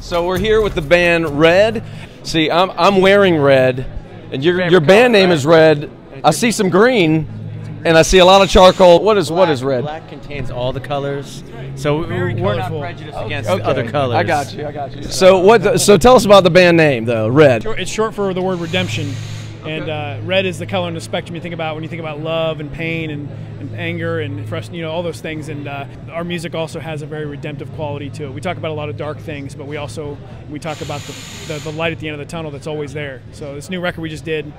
So we're here with the band Red. See, I'm wearing red, and your band name is Red. I see some green, and I see a lot of charcoal. What is red? Black contains all the colors, so we're not prejudiced against Okay. other colors. I got you. So tell us about the band name, though. Red. It's short for the word redemption, and red is the color in the spectrum you think about when you think about love and pain and anger and all those things. And our music also has a very redemptive quality to it. We talk about a lot of dark things, but we talk about the light at the end of the tunnel that's always there. So this new record we just did,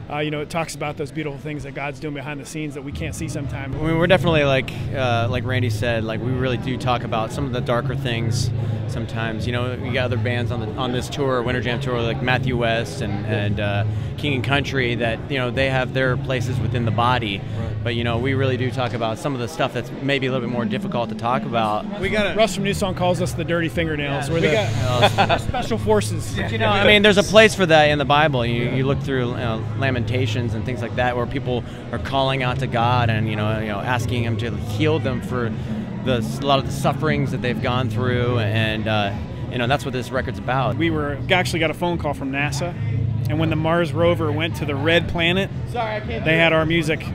it talks about those beautiful things that God's doing behind the scenes that we can't see sometimes. I mean, we're definitely like Randy said, like we really do talk about some of the darker things sometimes. You know, we got other bands on this tour, Winter Jam tour, like Matthew West and King and Country, that they have their places within the body. Right. But we really do talk about some of the stuff that's maybe a little bit more difficult to talk about. We got Russ from New Song calls us the dirty fingernails. Yeah, we're the special forces. But, I mean, there's a place for that in the Bible. You look through Lamentations and things like that, where people are calling out to God and asking Him to heal them for a lot of the sufferings that they've gone through, and that's what this record's about. We actually got a phone call from NASA, and when the Mars rover went to the red planet, they had our music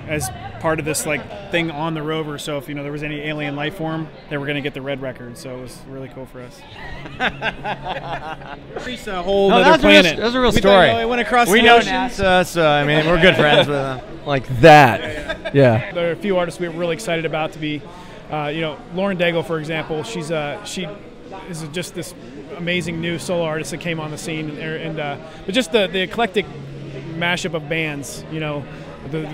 as part of this thing on the rover. So if there was any alien life form, they were going to get the red record. So it was really cool for us. It's a whole other planet. That's a real story. It went across we the know ocean. NASA, so I mean we're good friends with them. Like that. Yeah. There are a few artists we're really excited about to be. Lauren Daigle, for example, she is just this amazing new solo artist that came on the scene, but just the eclectic mashup of bands. You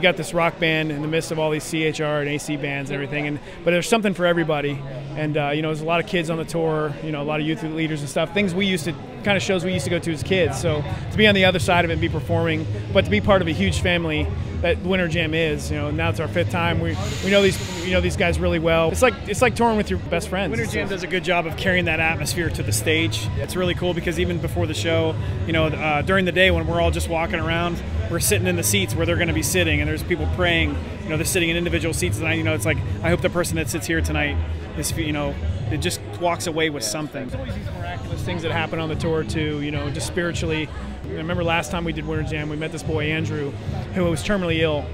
got this rock band in the midst of all these CHR and AC bands and everything, but there's something for everybody. And there's a lot of kids on the tour, a lot of youth leaders and stuff. Shows we used to go to as kids. So to be on the other side of it and be performing, but to be part of a huge family that Winter Jam is, now it's our 5th time. We know these guys really well. It's like touring with your best friends. Winter Jam does a good job of carrying that atmosphere to the stage. It's really cool because even before the show, during the day when we're all just walking around, we're sitting in the seats where they're going to be sitting, and there's people praying. They're sitting in individual seats tonight. It's like, I hope the person that sits here tonight is, it just walks away with something. There's always these miraculous things that happen on the tour too. Just spiritually. I remember last time we did Winter Jam, we met this boy Andrew, who was terminally ill,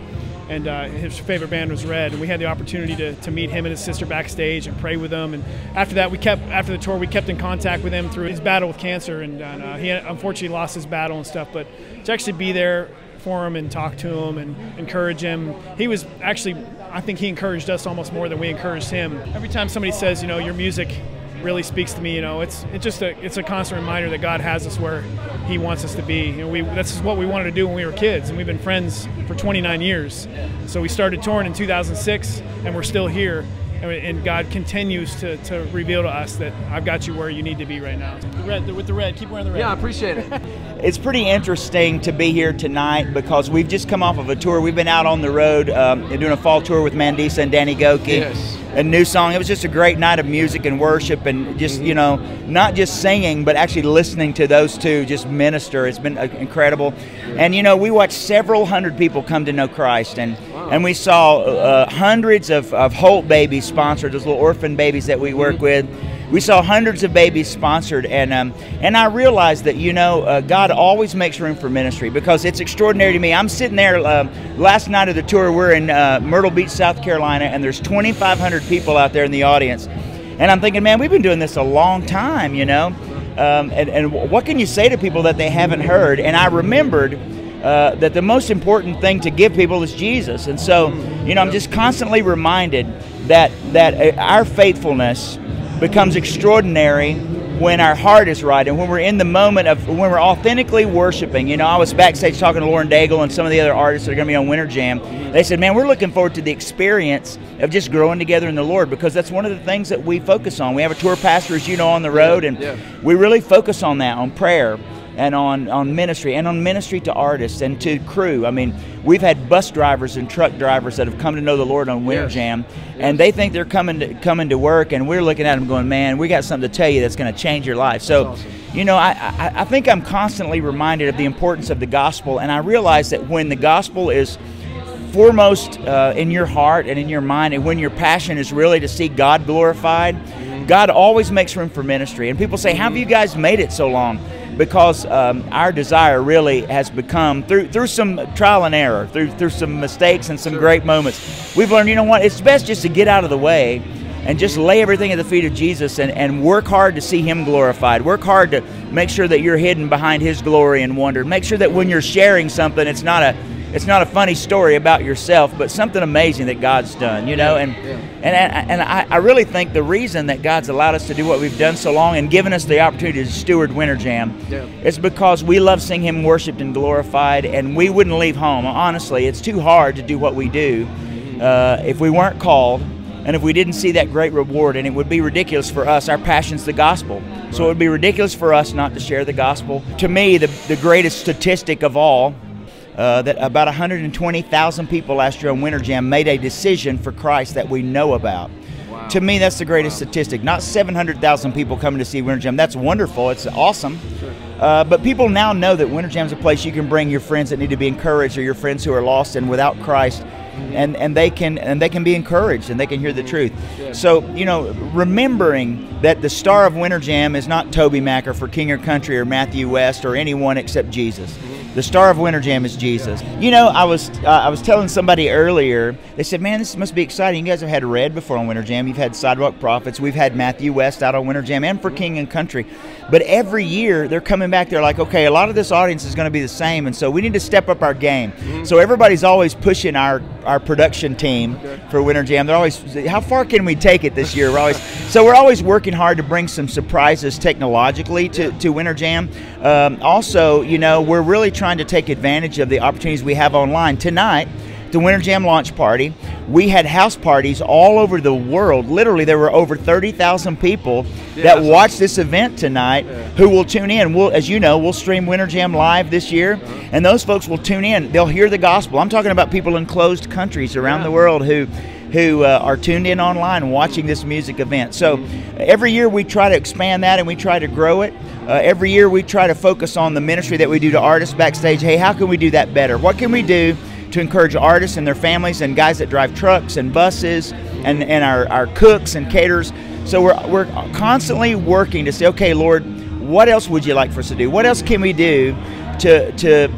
and his favorite band was Red, and we had the opportunity to meet him and his sister backstage and pray with them. And after that, after the tour, we kept in contact with him through his battle with cancer, and he unfortunately lost his battle and stuff. But to actually be there for him and talk to him and encourage him, he was actually, I think he encouraged us almost more than we encouraged him. Every time somebody says, your music really speaks to me, it's a constant reminder that God has us where He wants us to be. That's what we wanted to do when we were kids, and we've been friends for 29 years. So we started touring in 2006, and we're still here. And God continues to reveal to us that I've got you where you need to be right now. With the red, keep wearing the red. Yeah, I appreciate it. It's pretty interesting to be here tonight because we've just come off of a tour. We've been out on the road doing a fall tour with Mandisa and Danny Goki. Yes. A new song. It was just a great night of music and worship, and just not just singing, but actually listening to those two just minister. It's been incredible. And we watched several hundred people come to know Christ, and we saw hundreds of Holt babies sponsored, those little orphan babies that we work with. We saw hundreds of babies sponsored, and I realized that God always makes room for ministry, because it's extraordinary to me. I'm sitting there last night of the tour. We're in Myrtle Beach, South Carolina, and there's 2,500 people out there in the audience, and I'm thinking, man, we've been doing this a long time, and what can you say to people that they haven't heard? And I remembered that the most important thing to give people is Jesus, and so I'm just constantly reminded that our faithfulness becomes extraordinary when our heart is right and when we're in the moment of when we're authentically worshiping. I was backstage talking to Lauren Daigle and some of the other artists that are going to be on Winter Jam. They said, man, we're looking forward to the experience of just growing together in the Lord, because that's one of the things that we focus on. We have a tour pastor, as on the road, and we really focus on that, on prayer and on ministry, and on ministry to artists and to crew. I mean, we've had bus drivers and truck drivers that have come to know the Lord on Winter Jam, and they think they're coming to work, and we're looking at them going, man, we got something to tell you that's going to change your life. So, awesome. I think I'm constantly reminded of the importance of the gospel, and I realize that when the gospel is foremost in your heart and in your mind, and when your passion is really to see God glorified, God always makes room for ministry. And people say, how have you guys made it so long? Because our desire really has become, through some trial and error, through some mistakes and some great moments, we've learned, you know what, it's best just to get out of the way and just lay everything at the feet of Jesus and work hard to see Him glorified. Work hard to make sure that you're hidden behind His glory and wonder. Make sure that when you're sharing something, it's not a funny story about yourself, but something amazing that God's done, you know. And I really think the reason that God's allowed us to do what we've done so long and given us the opportunity to steward Winter Jam is because we love seeing Him worshipped and glorified, and we wouldn't leave home. Honestly, it's too hard to do what we do if we weren't called and if we didn't see that great reward. And it would be ridiculous for us. Our passion's the gospel. So it would be ridiculous for us not to share the gospel. To me, the greatest statistic of all, that about 120,000 people last year on Winter Jam made a decision for Christ that we know about. Wow. To me, that's the greatest statistic. Not 700,000 people coming to see Winter Jam. That's wonderful. It's awesome. Sure. But people now know that Winter Jam's a place you can bring your friends that need to be encouraged, or your friends who are lost and without Christ, and they can be encouraged and they can hear the truth. Yeah. So, you know, remembering that the star of Winter Jam is not Toby Mac or For King or Country or Matthew West or anyone except Jesus. The star of Winter Jam is Jesus. You know, I was telling somebody earlier, they said, man, this must be exciting. You guys have had Red before on Winter Jam. You've had Sidewalk Prophets. We've had Matthew West out on Winter Jam and For King and Country. But every year they're coming back. They're like, okay, a lot of this audience is going to be the same, and so we need to step up our game. So everybody's always pushing our production team for Winter Jam. They're always, how far can we take it this year? We're always working hard to bring some surprises technologically to Winter Jam. Also, you know, we're really trying to take advantage of the opportunities we have online. Tonight, the Winter Jam launch party, we had house parties all over the world. Literally, there were over 30,000 people that watched this event tonight who will tune in. As you know, we'll stream Winter Jam live this year, and those folks will tune in. They'll hear the gospel. I'm talking about people in closed countries around the world who are tuned in online watching this music event. So every year we try to expand that and we try to grow it. Every year we try to focus on the ministry that we do to artists backstage. Hey, how can we do that better? What can we do to encourage artists and their families and guys that drive trucks and buses and our cooks and caterers? So we're constantly working to say, okay, Lord, what else would you like for us to do? What else can we do to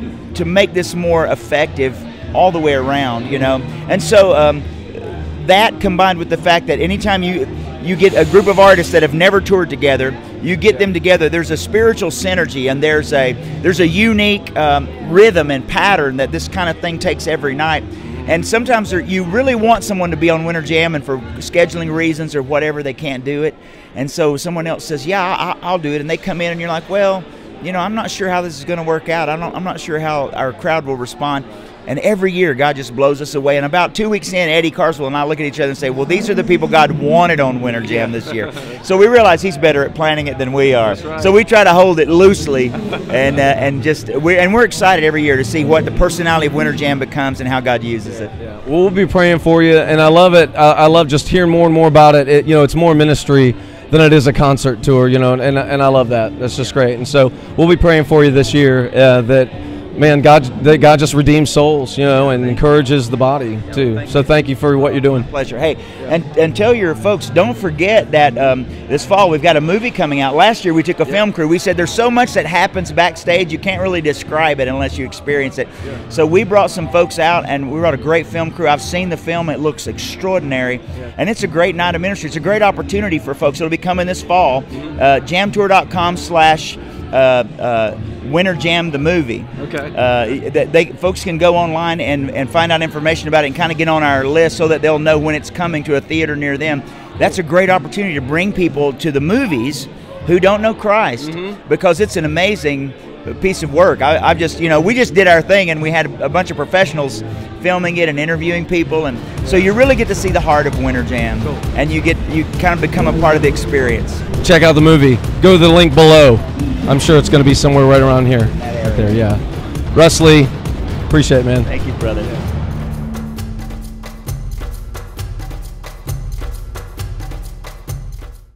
make this more effective all the way around, you know? And so that combined with the fact that anytime you get a group of artists that have never toured together, you get them together, there's a spiritual synergy, and there's a unique rhythm and pattern that this kind of thing takes every night. And sometimes you really want someone to be on Winter Jam, and for scheduling reasons or whatever, they can't do it. And so someone else says, yeah, I'll do it. And they come in and you're like, well, you know, I'm not sure how this is going to work out. I'm not sure how our crowd will respond. And every year, God just blows us away. And about 2 weeks in, Eddie Carswell and I look at each other and say, well, these are the people God wanted on Winter Jam this year. So we realize He's better at planning it than we are. Right. So we try to hold it loosely, and we're excited every year to see what the personality of Winter Jam becomes and how God uses it. Yeah. Well, we'll be praying for you, and I love it. I love just hearing more and more about it. You know, it's more ministry than it is a concert tour, you know, and I love that. That's just great. And so we'll be praying for you this year that God just redeems souls, you know, and encourages the body too. So thank you for what you're doing. Pleasure. Hey, and tell your folks, don't forget that this fall we've got a movie coming out. Last year we took a film crew. We said there's so much that happens backstage you can't really describe it unless you experience it. So we brought some folks out, and we brought a great film crew. I've seen the film. It looks extraordinary, and it's a great night of ministry. It's a great opportunity for folks. It'll be coming this fall. Jamtour.com/Winter Jam the movie. Okay. Folks can go online and find out information about it and kind of get on our list so that they'll know when it's coming to a theater near them. That's a great opportunity to bring people to the movies who don't know Christ, because it's an amazing piece of work. I've just, you know, we just did our thing, and we had a bunch of professionals filming it and interviewing people, and so you really get to see the heart of Winter Jam. Cool. And you kind of become a part of the experience. Check out the movie. Go to the link below. I'm sure it's going to be somewhere right around here. Right there, yeah. Russ Lee, appreciate it, man. Thank you, brother.